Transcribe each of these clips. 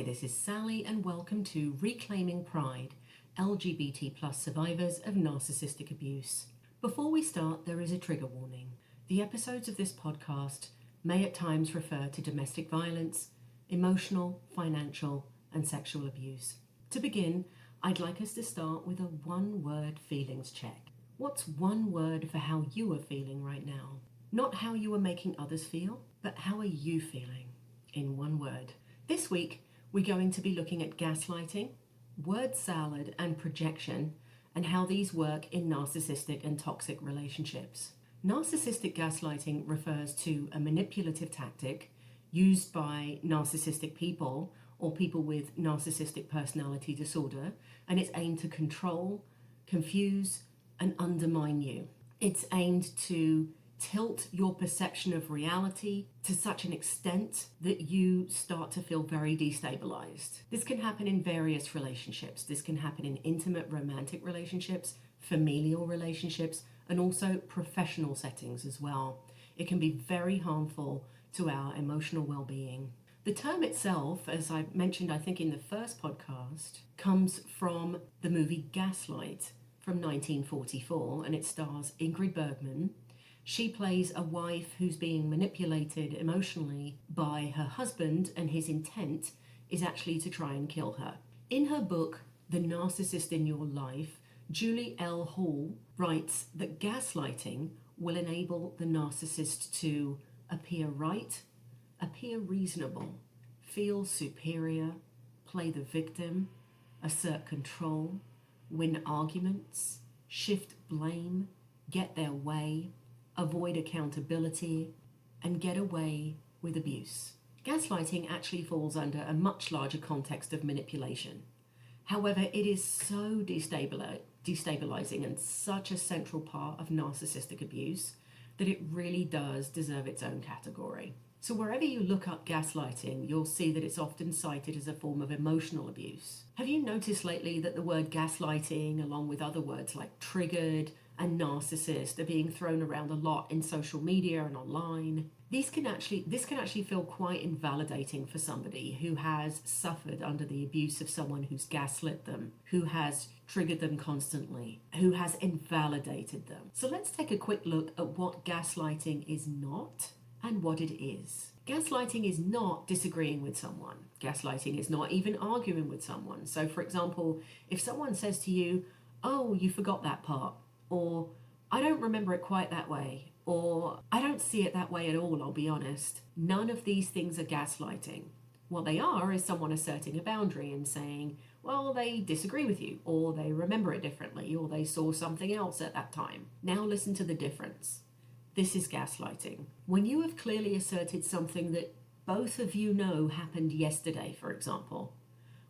Hi, this is Sally and welcome to Reclaiming Pride, LGBT plus survivors of narcissistic abuse. Before we start, there is a trigger warning. The episodes of this podcast may at times refer to domestic violence, emotional, financial, and sexual abuse. To begin, I'd like us to start with a one-word feelings check. What's one word for how you are feeling right now? Not how you are making others feel, but how are you feeling? In one word. This week, we're going to be looking at gaslighting, word salad, and projection, and how these work in narcissistic and toxic relationships. Narcissistic gaslighting refers to a manipulative tactic used by narcissistic people or people with narcissistic personality disorder, and it's aimed to control, confuse, and undermine you. It's aimed to tilt your perception of reality to such an extent that you start to feel very destabilized. This can happen in various relationships. This can happen in intimate romantic relationships, familial relationships, and also professional settings as well. It can be very harmful to our emotional well-being. The term itself, as I mentioned, I think in the first podcast, comes from the movie Gaslight from 1944, and it stars Ingrid Bergman. She plays a wife who's being manipulated emotionally by her husband, and his intent is actually to try and kill her. In her book, The Narcissist in Your Life, Julie L. Hall writes that gaslighting will enable the narcissist to appear right, appear reasonable, feel superior, play the victim, assert control, win arguments, shift blame, get their way, avoid accountability, and get away with abuse. Gaslighting actually falls under a much larger context of manipulation. However, it is so destabilizing and such a central part of narcissistic abuse that it really does deserve its own category. So wherever you look up gaslighting, you'll see that it's often cited as a form of emotional abuse. Have you noticed lately that the word gaslighting, along with other words like triggered and narcissist, are being thrown around a lot in social media and online? This can actually feel quite invalidating for somebody who has suffered under the abuse of someone who's gaslit them, who has triggered them constantly, who has invalidated them. So let's take a quick look at what gaslighting is not and what it is. Gaslighting is not disagreeing with someone. Gaslighting is not even arguing with someone. So for example, if someone says to you, "Oh, you forgot that part," or "I don't remember it quite that way," or "I don't see it that way at all, I'll be honest." None of these things are gaslighting. What they are is someone asserting a boundary and saying, well, they disagree with you, or they remember it differently, or they saw something else at that time. Now listen to the difference. This is gaslighting. When you have clearly asserted something that both of you know happened yesterday, for example.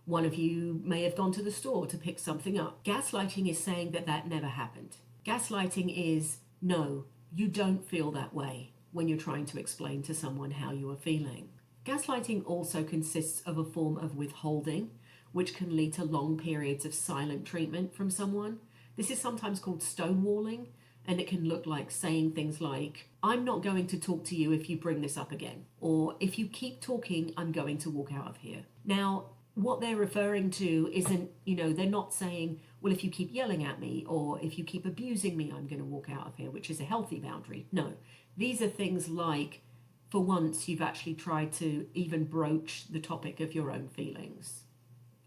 One of you may have gone to the store to pick something up. Gaslighting is saying that that never happened. Gaslighting is, no, you don't feel that way when you're trying to explain to someone how you are feeling. Gaslighting also consists of a form of withholding, which can lead to long periods of silent treatment from someone. This is sometimes called stonewalling, and it can look like saying things like, "I'm not going to talk to you if you bring this up again," or "If you keep talking, I'm going to walk out of here." Now, what they're referring to isn't, they're not saying, well, if you keep yelling at me or if you keep abusing me, I'm going to walk out of here, which is a healthy boundary. No, these are things like, for once, you've actually tried to even broach the topic of your own feelings.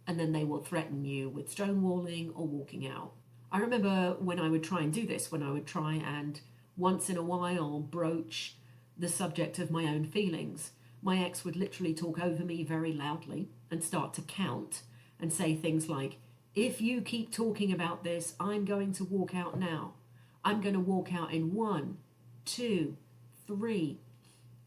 And then they will threaten you with stonewalling or walking out. I remember when I would try and do this, when I would try and once in a while broach the subject of my own feelings, my ex would literally talk over me very loudly and start to count and say things like, "If you keep talking about this, I'm going to walk out now. I'm going to walk out in 1, 2, 3.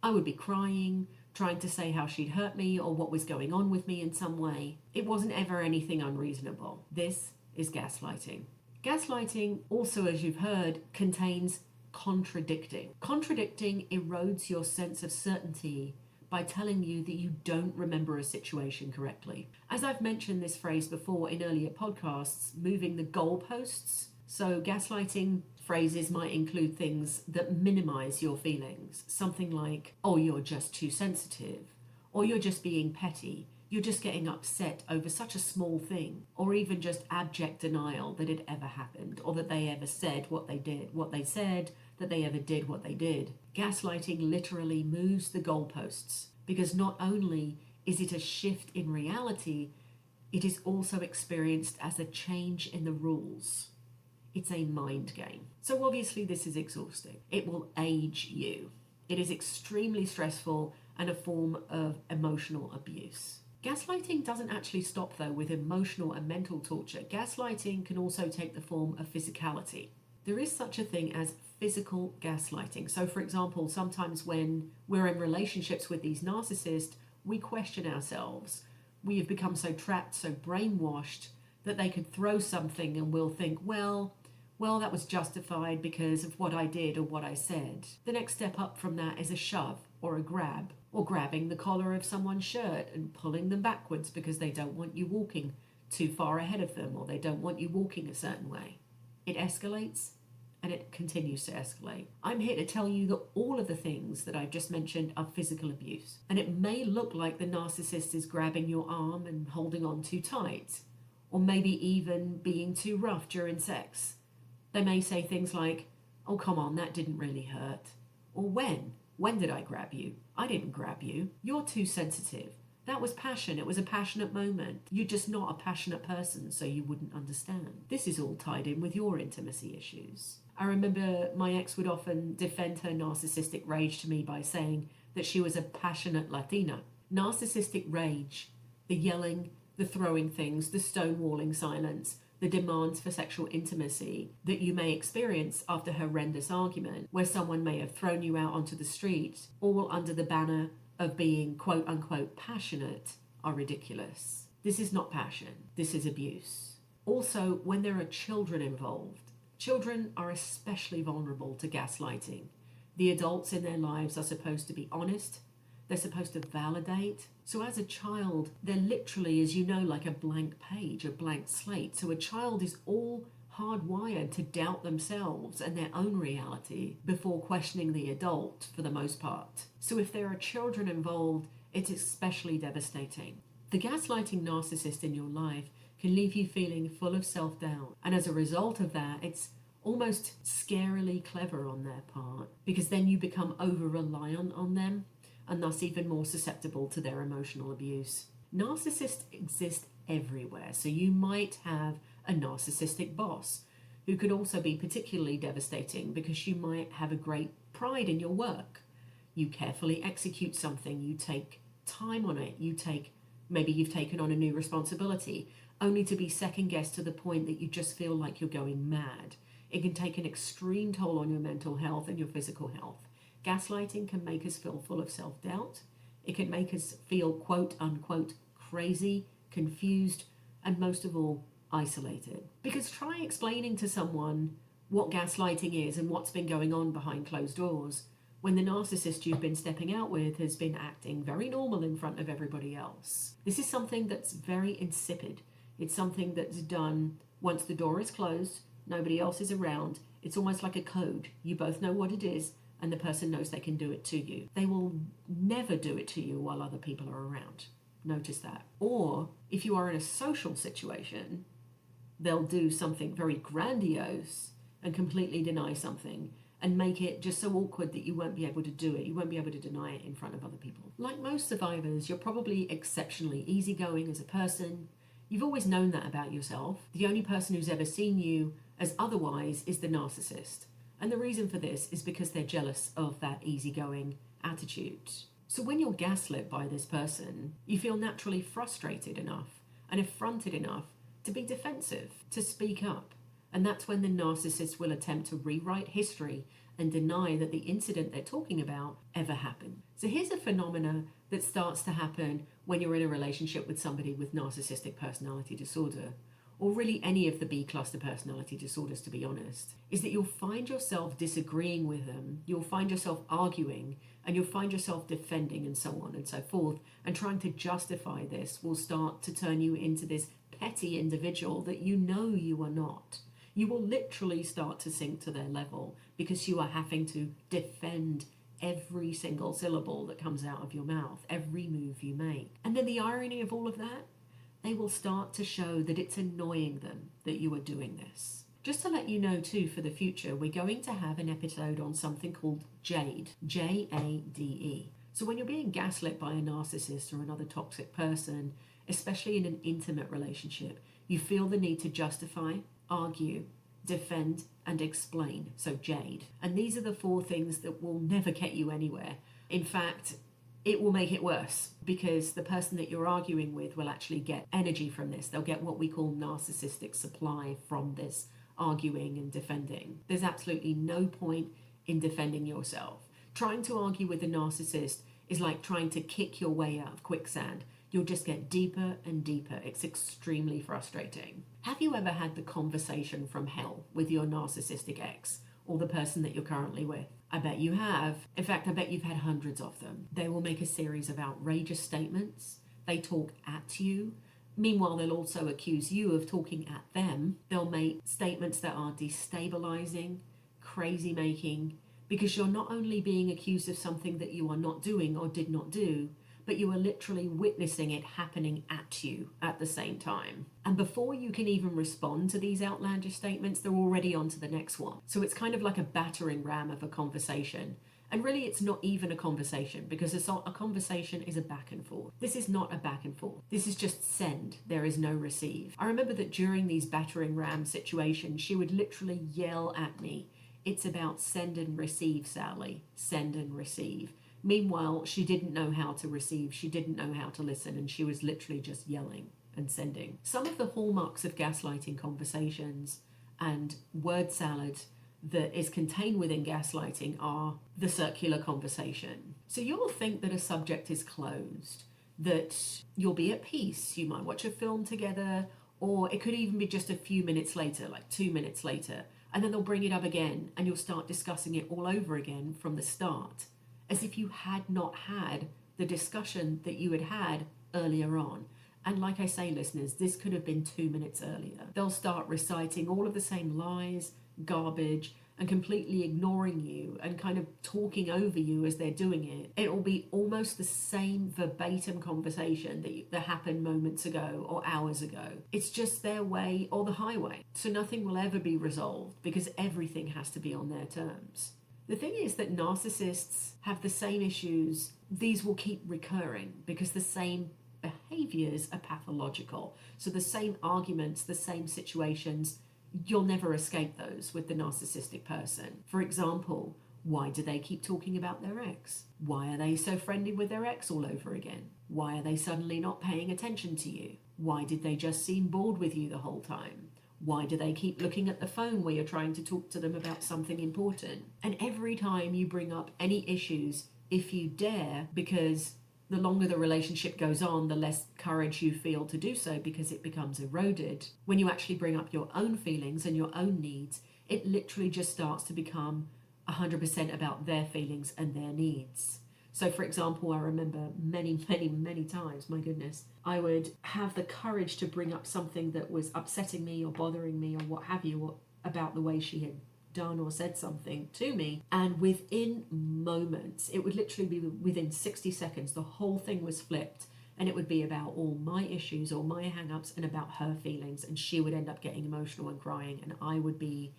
I would be crying, trying to say how she'd hurt me or what was going on with me in some way. It wasn't ever anything unreasonable. This is gaslighting. Gaslighting also, as you've heard, contains contradicting. Contradicting erodes your sense of certainty by telling you that you don't remember a situation correctly. As I've mentioned this phrase before in earlier podcasts, moving the goalposts. So gaslighting phrases might include things that minimize your feelings. Something like, "Oh, you're just too sensitive," or "You're just being petty. You're just getting upset over such a small thing, or even just abject denial that it ever happened, or that they ever said what they did, what they said, that they ever did what they did. Gaslighting literally moves the goalposts, because not only is it a shift in reality, it is also experienced as a change in the rules. It's a mind game. So obviously this is exhausting. It will age you. It is extremely stressful and a form of emotional abuse. Gaslighting doesn't actually stop though with emotional and mental torture. Gaslighting can also take the form of physicality. There is such a thing as physical gaslighting. So for example, sometimes when we're in relationships with these narcissists, we question ourselves. We have become so trapped, so brainwashed that they could throw something and we'll think, well, that was justified because of what I did or what I said. The next step up from that is a shove or a grab, or grabbing the collar of someone's shirt and pulling them backwards because they don't want you walking too far ahead of them, or they don't want you walking a certain way. It escalates and it continues to escalate. I'm here to tell you that all of the things that I've just mentioned are physical abuse. And it may look like the narcissist is grabbing your arm and holding on too tight, or maybe even being too rough during sex. They may say things like, "Oh, come on, that didn't really hurt." Or when did I grab you? I didn't grab you. You're too sensitive. That was passion. It was a passionate moment. You're just not a passionate person, so you wouldn't understand. This is all tied in with your intimacy issues. I remember my ex would often defend her narcissistic rage to me by saying that she was a passionate Latina. Narcissistic rage, the yelling, the throwing things, the stonewalling silence, the demands for sexual intimacy that you may experience after a horrendous argument where someone may have thrown you out onto the street, all under the banner of being quote unquote passionate, are ridiculous. This is not passion. This is abuse. Also, when there are children involved, children are especially vulnerable to gaslighting. The adults in their lives are supposed to be honest. They're supposed to validate. So as a child, they're literally, as you know, like a blank page, a blank slate. So a child is all hardwired to doubt themselves and their own reality before questioning the adult for the most part. So if there are children involved, it's especially devastating. The gaslighting narcissist in your life can leave you feeling full of self-doubt. And as a result of that, it's almost scarily clever on their part, because then you become over-reliant on them, and thus even more susceptible to their emotional abuse. Narcissists exist everywhere, so you might have a narcissistic boss who could also be particularly devastating because you might have a great pride in your work. You carefully execute something, you take time on it, maybe you've taken on a new responsibility, only to be second-guessed to the point that you just feel like you're going mad. It can take an extreme toll on your mental health and your physical health. Gaslighting can make us feel full of self-doubt. It can make us feel quote-unquote crazy, confused, and most of all, isolated. Because try explaining to someone what gaslighting is and what's been going on behind closed doors when the narcissist you've been stepping out with has been acting very normal in front of everybody else. This is something that's very insipid. It's something that's done once the door is closed, nobody else is around. It's almost like a code. You both know what it is, and the person knows they can do it to you. They will never do it to you while other people are around. Notice that. Or if you are in a social situation, they'll do something very grandiose and completely deny something and make it just so awkward that you won't be able to do it. You won't be able to deny it in front of other people. Like most survivors, you're probably exceptionally easygoing as a person. You've always known that about yourself. The only person who's ever seen you as otherwise is the narcissist. And the reason for this is because they're jealous of that easygoing attitude. So when you're gaslit by this person, you feel naturally frustrated enough and affronted enough to be defensive, to speak up. And that's when the narcissist will attempt to rewrite history and deny that the incident they're talking about ever happened. So here's a phenomena that starts to happen when you're in a relationship with somebody with narcissistic personality disorder, or really any of the B-cluster personality disorders, to be honest, is that you'll find yourself disagreeing with them, you'll find yourself arguing, and you'll find yourself defending and so on and so forth, and trying to justify this will start to turn you into this petty individual that you know you are not. You will literally start to sink to their level because you are having to defend every single syllable that comes out of your mouth, every move you make. And then the irony of all of that, they will start to show that it's annoying them that you are doing this. Just to let you know too, for the future, we're going to have an episode on something called Jade, Jade. So when you're being gaslit by a narcissist or another toxic person, especially in an intimate relationship, you feel the need to justify, argue, defend, and explain. So Jade. And these are the 4 things that will never get you anywhere. In fact, it will make it worse, because the person that you're arguing with will actually get energy from this. They'll get what we call narcissistic supply from this arguing and defending. There's absolutely no point in defending yourself. Trying to argue with a narcissist is like trying to kick your way out of quicksand. You'll just get deeper and deeper. It's extremely frustrating. Have you ever had the conversation from hell with your narcissistic ex or the person that you're currently with? I bet you have. In fact, I bet you've had hundreds of them. They will make a series of outrageous statements. They talk at you. Meanwhile, they'll also accuse you of talking at them. They'll make statements that are destabilizing, crazy making, because you're not only being accused of something that you are not doing or did not do, but you are literally witnessing it happening at you at the same time. And before you can even respond to these outlandish statements, they're already on to the next one. So it's kind of like a battering ram of a conversation. And really, it's not even a conversation, because a conversation is a back and forth. This is not a back and forth. This is just send. There is no receive. I remember that during these battering ram situations, she would literally yell at me, "It's about send and receive, Sally. Send and receive." Meanwhile, she didn't know how to receive. She didn't know how to listen. And she was literally just yelling and sending. Some of the hallmarks of gaslighting conversations and word salad that is contained within gaslighting are the circular conversation. So you'll think that a subject is closed, that you'll be at peace, you might watch a film together, or it could even be just a few minutes later, like 2 minutes later, and then they'll bring it up again and you'll start discussing it all over again from the start, as if you had not had the discussion that you had had earlier on. And like I say, listeners, this could have been 2 minutes earlier. They'll start reciting all of the same lies, garbage, and completely ignoring you and kind of talking over you as they're doing it. It will be almost the same verbatim conversation that happened moments ago or hours ago. It's just their way or the highway. So nothing will ever be resolved because everything has to be on their terms. The thing is that narcissists have the same issues. These will keep recurring because the same behaviors are pathological. So the same arguments, the same situations, you'll never escape those with the narcissistic person. For example, why do they keep talking about their ex? Why are they so friendly with their ex all over again? Why are they suddenly not paying attention to you? Why did they just seem bored with you the whole time? Why do they keep looking at the phone where you're trying to talk to them about something important? And every time you bring up any issues, if you dare, because the longer the relationship goes on, the less courage you feel to do so because it becomes eroded. When you actually bring up your own feelings and your own needs, it literally just starts to become 100% about their feelings and their needs. So for example, I remember many times, my goodness, I would have the courage to bring up something that was upsetting me or bothering me or what have you, or about the way she had done or said something to me, and within moments, it would literally be within 60 seconds, the whole thing was flipped, and it would be about all my issues or my hang-ups and about her feelings, and she would end up getting emotional and crying, and I would be,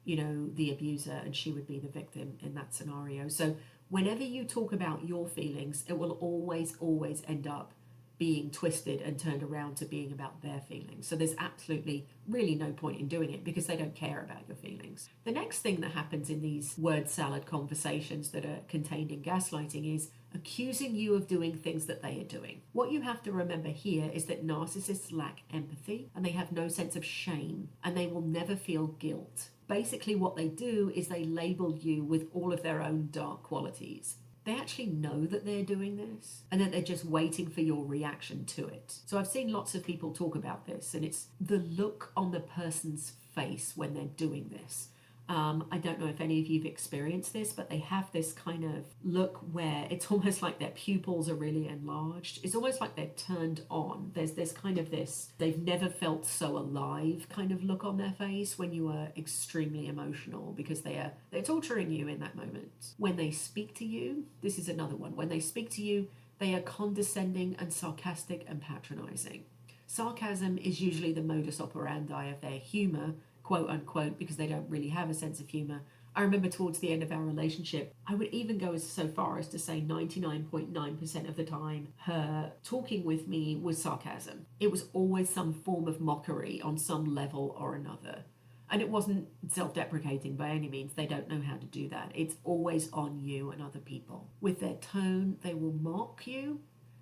the abuser, and she would be the victim in that scenario. So whenever you talk about your feelings, it will always end up being twisted and turned around to being about their feelings. So there's absolutely really no point in doing it because they don't care about your feelings. The next thing that happens in these word salad conversations that are contained in gaslighting is accusing you of doing things that they are doing. What you have to remember here is that narcissists lack empathy and they have no sense of shame and they will never feel guilt. Basically what they do is they label you with all of their own dark qualities. They actually know that they're doing this and that they're just waiting for your reaction to it. So I've seen lots of people talk about this, and it's the look on the person's face when they're doing this. I don't know if any of you've experienced this, but they have this kind of look where it's almost like their pupils are really enlarged. It's almost like they're turned on. There's this kind of this, they've never felt so alive kind of look on their face when you are extremely emotional, because they're torturing you in that moment. When they speak to you, this is another one. When they speak to you, they are condescending and sarcastic and patronizing. Sarcasm is usually the modus operandi of their humor, quote unquote, because they don't really have a sense of humor. I remember towards the end of our relationship, I would even go so far as to say 99.9% of the time, her talking with me was sarcasm. It was always some form of mockery on some level or another. And it wasn't self-deprecating by any means. They don't know how to do that. It's always on you and other people. With their tone, they will mock you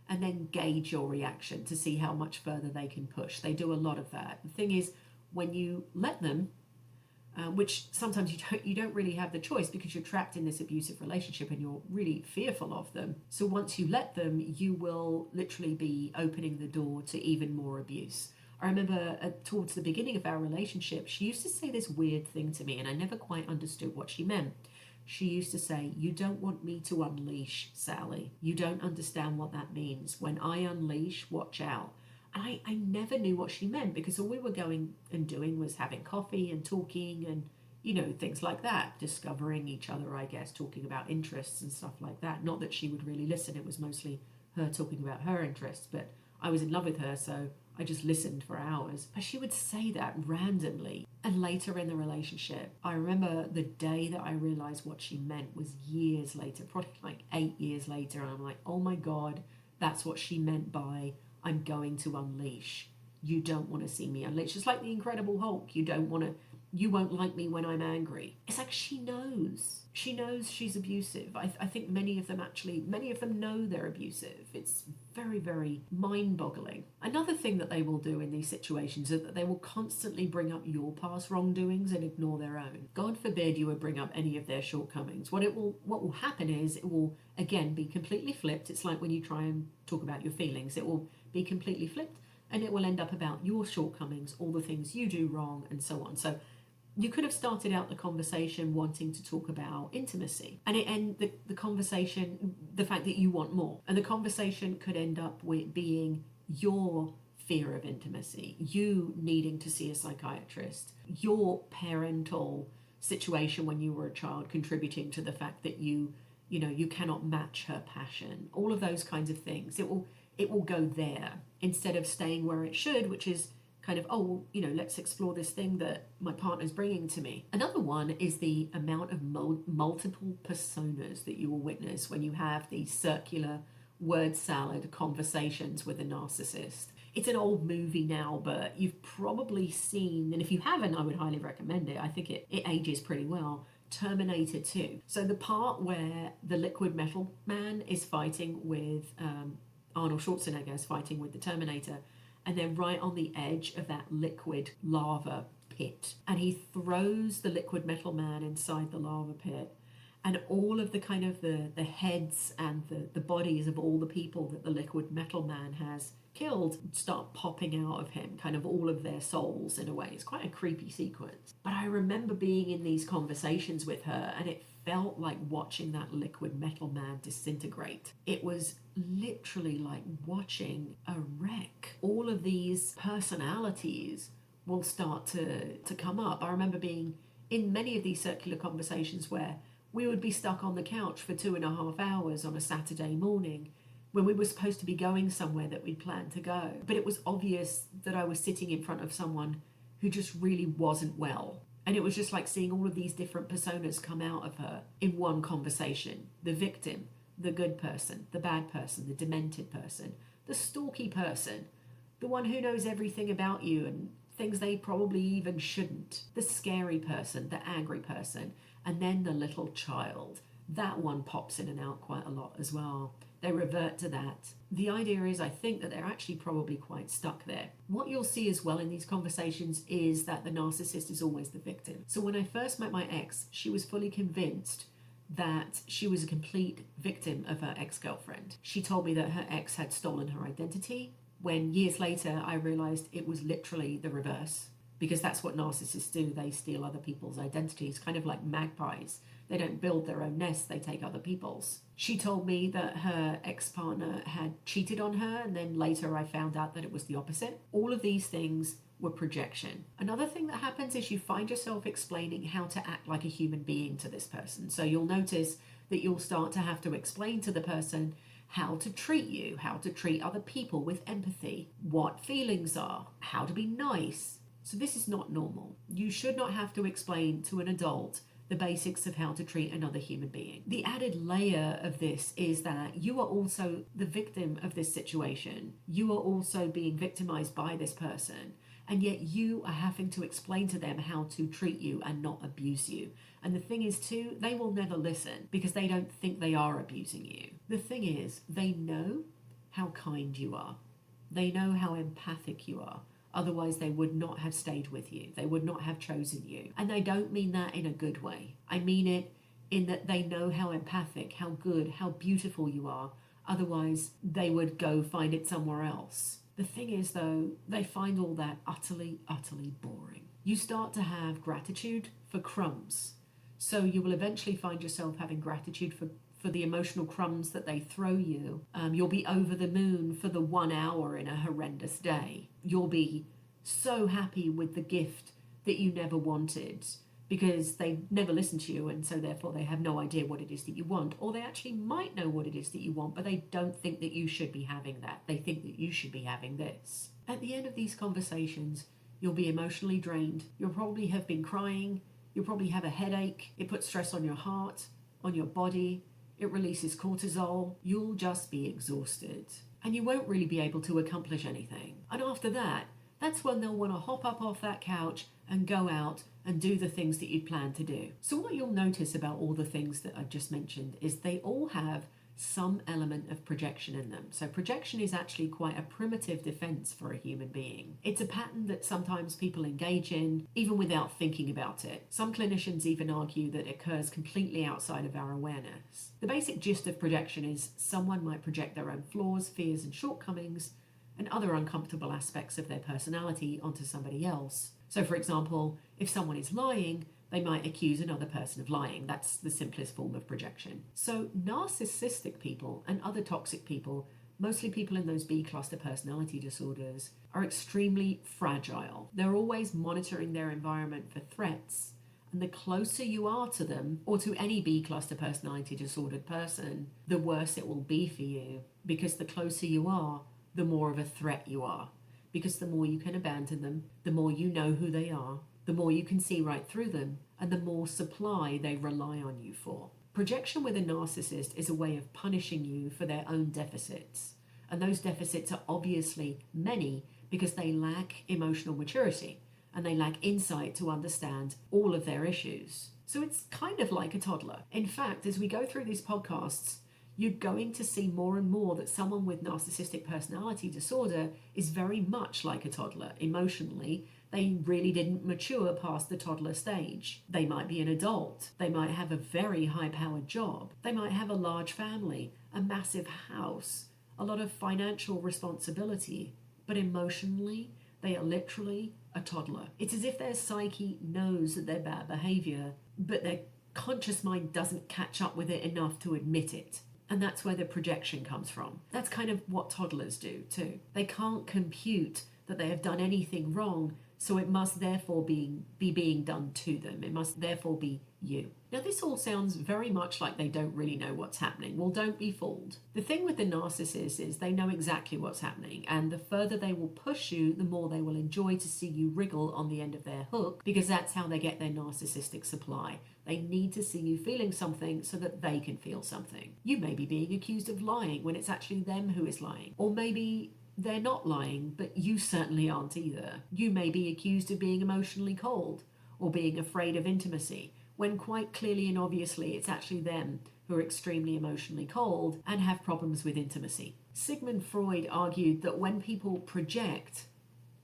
and then gauge your reaction to see how much further they can push. They do a lot of that. The thing is, when you let them, which sometimes you don't really have the choice because you're trapped in this abusive relationship and you're really fearful of them. So once you let them, you will literally be opening the door to even more abuse. I remember towards the beginning of our relationship, she used to say this weird thing to me, and I never quite understood what she meant. She used to say, "You don't want me to unleash, Sally. You don't understand what that means. When I unleash, watch out." I never knew what she meant, because all we were going and doing was having coffee and talking and, things like that, discovering each other, I guess, talking about interests and stuff like that. Not that she would really listen. It was mostly her talking about her interests, but I was in love with her, so I just listened for hours. But she would say that randomly. And later in the relationship, I remember the day that I realized what she meant was years later, probably like 8 years later. And I'm like, oh my God, that's what she meant by "I'm going to unleash. You don't want to see me unleash." Just like the Incredible Hulk. You won't like me when I'm angry. It's like she knows. She knows she's abusive. I think many of them know they're abusive. It's very, very mind-boggling. Another thing that they will do in these situations is that they will constantly bring up your past wrongdoings and ignore their own. God forbid you would bring up any of their shortcomings. What will happen is it will, again, be completely flipped. It's like when you try and talk about your feelings. It will be completely flipped, and it will end up about your shortcomings, all the things you do wrong, and so on. So you could have started out the conversation wanting to talk about intimacy, and it end the conversation, the fact that you want more, and the conversation could end up with being your fear of intimacy, you needing to see a psychiatrist, your parental situation when you were a child contributing to the fact that you cannot match her passion, all of those kinds of things. It will go there instead of staying where it should, which is kind of, let's explore this thing that my partner's bringing to me. Another one is the amount of multiple personas that you will witness when you have these circular word salad conversations with a narcissist. It's an old movie now, but you've probably seen, and if you haven't, I would highly recommend it. I think it ages pretty well. Terminator 2. So the part where the liquid metal man is fighting with Arnold Schwarzenegger is fighting with the Terminator, and they're right on the edge of that liquid lava pit, and he throws the liquid metal man inside the lava pit, and all of the kind of the heads and the bodies of all the people that the liquid metal man has killed start popping out of him, kind of all of their souls in a way. It's quite a creepy sequence. But I remember being in these conversations with her, and it felt like watching that liquid metal man disintegrate. It was literally like watching a wreck. All of these personalities will start to come up. I remember being in many of these circular conversations where we would be stuck on the couch for 2.5 hours on a Saturday morning when we were supposed to be going somewhere that we'd planned to go. But it was obvious that I was sitting in front of someone who just really wasn't well. And it was just like seeing all of these different personas come out of her in one conversation. The victim, the good person, the bad person, the demented person, the stalky person, the one who knows everything about you and things they probably even shouldn't, the scary person, the angry person, and then the little child. That one pops in and out quite a lot as well. They revert to that. The idea is, I think, that they're actually probably quite stuck there. What you'll see as well in these conversations is that the narcissist is always the victim. So when I first met my ex, she was fully convinced that she was a complete victim of her ex-girlfriend. She told me that her ex had stolen her identity, when years later I realized it was literally the reverse. because that's what narcissists do. They steal other people's identities, kind of like magpies. They don't build their own nests, they take other people's. She told me that her ex-partner had cheated on her, and then later I found out that it was the opposite. All of these things were projection. Another thing that happens is you find yourself explaining how to act like a human being to this person. So you'll notice that you'll start to have to explain to the person how to treat you, how to treat other people with empathy, what feelings are, how to be nice. So this is not normal. You should not have to explain to an adult the basics of how to treat another human being. The added layer of this is that you are also the victim of this situation. You are also being victimized by this person, and yet you are having to explain to them how to treat you and not abuse you. And the thing is too, they will never listen because they don't think they are abusing you. The thing is, they know how kind you are. They know how empathic you are. Otherwise, they would not have stayed with you. They would not have chosen you. And I don't mean that in a good way. I mean it in that they know how empathic, how good, how beautiful you are. Otherwise, they would go find it somewhere else. The thing is, though, they find all that utterly, utterly boring. You start to have gratitude for crumbs. So you will eventually find yourself having gratitude for the emotional crumbs that they throw you. You'll be over the moon for the 1 hour in a horrendous day. You'll be so happy with the gift that you never wanted because they never listen to you, and so therefore they have no idea what it is that you want. Or they actually might know what it is that you want, but they don't think that you should be having that. They think that you should be having this. At the end of these conversations, you'll be emotionally drained. You'll probably have been crying. You'll probably have a headache. It puts stress on your heart, on your body. It releases cortisol. You'll just be exhausted. And you won't really be able to accomplish anything. And after that, that's when they'll want to hop up off that couch and go out and do the things that you'd planned to do. So what you'll notice about all the things that I've just mentioned is they all have some element of projection in them. So projection is actually quite a primitive defense for a human being. It's a pattern that sometimes people engage in even without thinking about it. Some clinicians even argue that it occurs completely outside of our awareness. The basic gist of projection is someone might project their own flaws, fears, and shortcomings and other uncomfortable aspects of their personality onto somebody else. So for example, if someone is lying, they might accuse another person of lying. That's the simplest form of projection. So narcissistic people and other toxic people, mostly people in those B cluster personality disorders, are extremely fragile. They're always monitoring their environment for threats. And the closer you are to them, or to any B cluster personality disordered person, the worse it will be for you. Because the closer you are, the more of a threat you are. Because the more you can abandon them, the more you know who they are, the more you can see right through them, and the more supply they rely on you for. Projection with a narcissist is a way of punishing you for their own deficits. And those deficits are obviously many because they lack emotional maturity and they lack insight to understand all of their issues. So it's kind of like a toddler. In fact, as we go through these podcasts, you're going to see more and more that someone with narcissistic personality disorder is very much like a toddler emotionally. They really didn't mature past the toddler stage. They might be an adult. They might have a very high-powered job. They might have a large family, a massive house, a lot of financial responsibility. But emotionally, they are literally a toddler. It's as if their psyche knows that they're bad behavior, but their conscious mind doesn't catch up with it enough to admit it. And that's where the projection comes from. That's kind of what toddlers do too. They can't compute that they have done anything wrong, so it must therefore be being done to them. It must therefore be you. Now this all sounds very much like they don't really know what's happening. Well, don't be fooled. The thing with the narcissist is they know exactly what's happening, and the further they will push you, the more they will enjoy to see you wriggle on the end of their hook, because that's how they get their narcissistic supply. They need to see you feeling something so that they can feel something. You may be being accused of lying when it's actually them who is lying. Or maybe they're not lying, but you certainly aren't either. You may be accused of being emotionally cold or being afraid of intimacy, when quite clearly and obviously it's actually them who are extremely emotionally cold and have problems with intimacy. Sigmund Freud argued that when people project,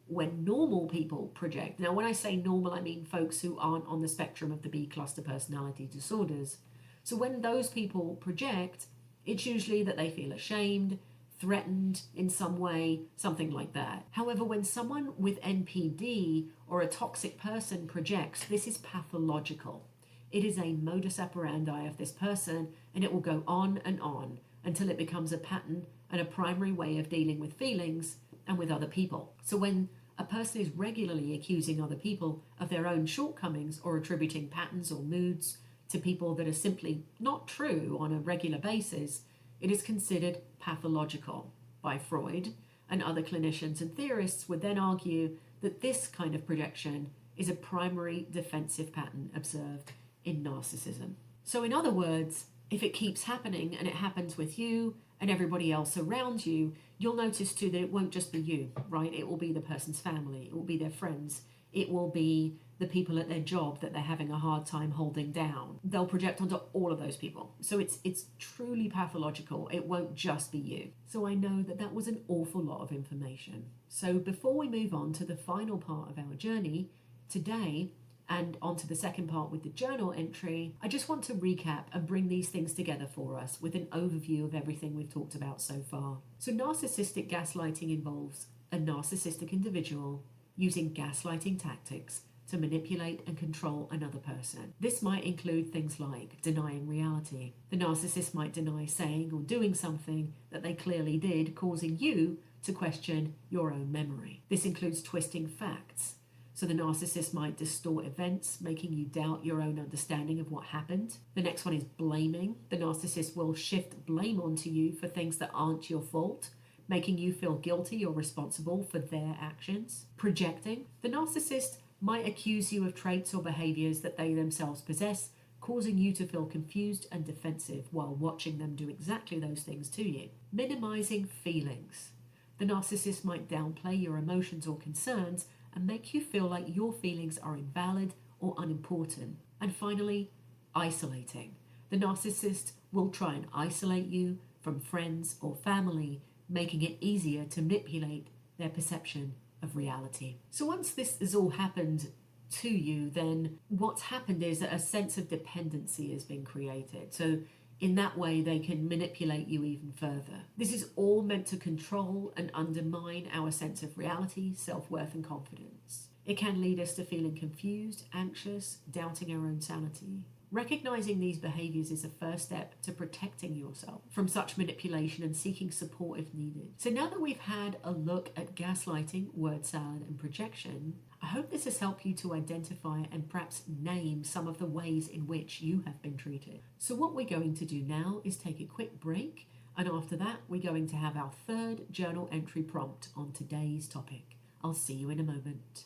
when normal people project, now when I say normal I mean folks who aren't on the spectrum of the B cluster personality disorders, so when those people project, it's usually that they feel ashamed, threatened in some way, something like that. However, when someone with NPD or a toxic person projects, this is pathological. It is a modus operandi of this person, and it will go on and on until it becomes a pattern and a primary way of dealing with feelings and with other people. So when a person is regularly accusing other people of their own shortcomings or attributing patterns or moods to people that are simply not true on a regular basis, it is considered pathological by Freud, and other clinicians and theorists would then argue that this kind of projection is a primary defensive pattern observed in narcissism. So in other words, if it keeps happening and it happens with you and everybody else around you, you'll notice too that it won't just be you, right? It will be the person's family, it will be their friends, it will be the people at their job that they're having a hard time holding down. They'll project onto all of those people. So it's truly pathological. It won't just be you. So I know that that was an awful lot of information. So before we move on to the final part of our journey today, and onto the second part with the journal entry, I just want to recap and bring these things together for us with an overview of everything we've talked about so far. So narcissistic gaslighting involves a narcissistic individual using gaslighting tactics to manipulate and control another person. This might include things like denying reality. The narcissist might deny saying or doing something that they clearly did, causing you to question your own memory. This includes twisting facts. So the narcissist might distort events, making you doubt your own understanding of what happened. The next one is blaming. The narcissist will shift blame onto you for things that aren't your fault, making you feel guilty or responsible for their actions. Projecting. The narcissist might accuse you of traits or behaviors that they themselves possess, causing you to feel confused and defensive while watching them do exactly those things to you. Minimizing feelings. The narcissist might downplay your emotions or concerns and make you feel like your feelings are invalid or unimportant. And finally, isolating. The narcissist will try and isolate you from friends or family, making it easier to manipulate their perception of reality. So once this has all happened to you, then what's happened is that a sense of dependency has been created. So in that way, they can manipulate you even further. This is all meant to control and undermine our sense of reality, self-worth, and confidence. It can lead us to feeling confused, anxious, doubting our own sanity. Recognizing these behaviors is a first step to protecting yourself from such manipulation and seeking support if needed. So now that we've had a look at gaslighting, word salad, and projection, I hope this has helped you to identify and perhaps name some of the ways in which you have been treated. So what we're going to do now is take a quick break, and after that we're going to have our third journal entry prompt on today's topic. I'll see you in a moment.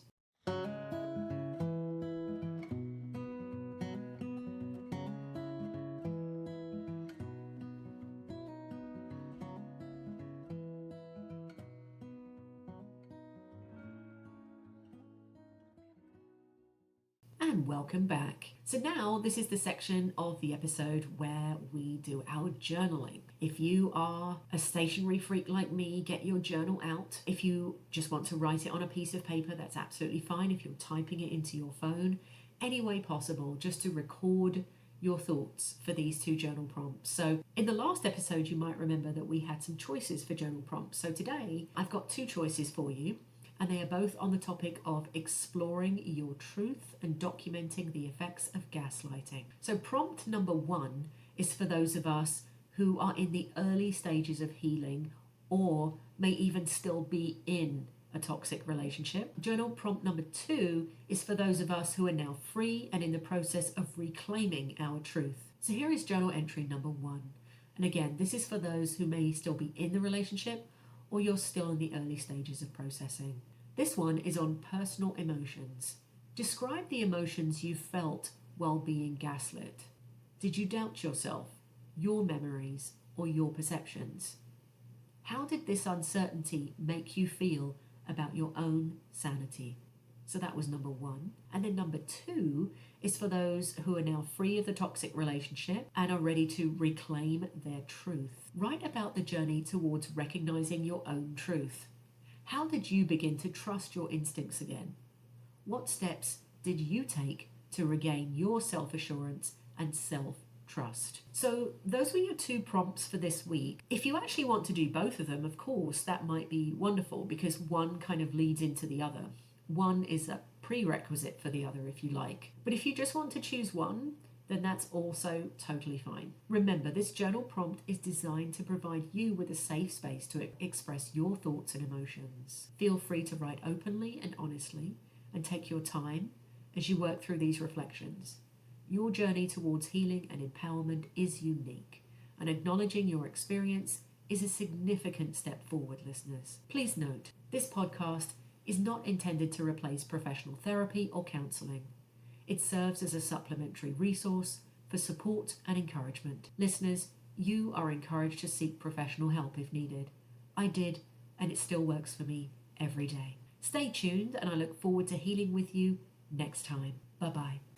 And welcome back. So now this is the section of the episode where we do our journaling. If you are a stationery freak like me, get your journal out. If you just want to write it on a piece of paper, that's absolutely fine. If you're typing it into your phone, any way possible, just to record your thoughts for these two journal prompts. So in the last episode, you might remember that we had some choices for journal prompts. So today I've got two choices for you, and they are both on the topic of exploring your truth and documenting the effects of gaslighting. So prompt number 1 is for those of us who are in the early stages of healing or may even still be in a toxic relationship. Journal prompt number 2 is for those of us who are now free and in the process of reclaiming our truth. So here is journal entry number 1. And again, this is for those who may still be in the relationship or you're still in the early stages of processing. This one is on personal emotions. Describe the emotions you felt while being gaslit. Did you doubt yourself, your memories, or your perceptions? How did this uncertainty make you feel about your own sanity? So that was number 1. And then number 2 is for those who are now free of the toxic relationship and are ready to reclaim their truth. Write about the journey towards recognizing your own truth. How did you begin to trust your instincts again? What steps did you take to regain your self-assurance and self trust. So those were your 2 prompts for this week. If you actually want to do both of them, of course, that might be wonderful because one kind of leads into the other. One is a prerequisite for the other, if you like. But if you just want to choose one, then that's also totally fine. Remember, this journal prompt is designed to provide you with a safe space to express your thoughts and emotions. Feel free to write openly and honestly and take your time as you work through these reflections. Your journey towards healing and empowerment is unique, and acknowledging your experience is a significant step forward, listeners. Please note, this podcast is not intended to replace professional therapy or counselling. It serves as a supplementary resource for support and encouragement. Listeners, you are encouraged to seek professional help if needed. I did, and it still works for me every day. Stay tuned, and I look forward to healing with you next time. Bye-bye.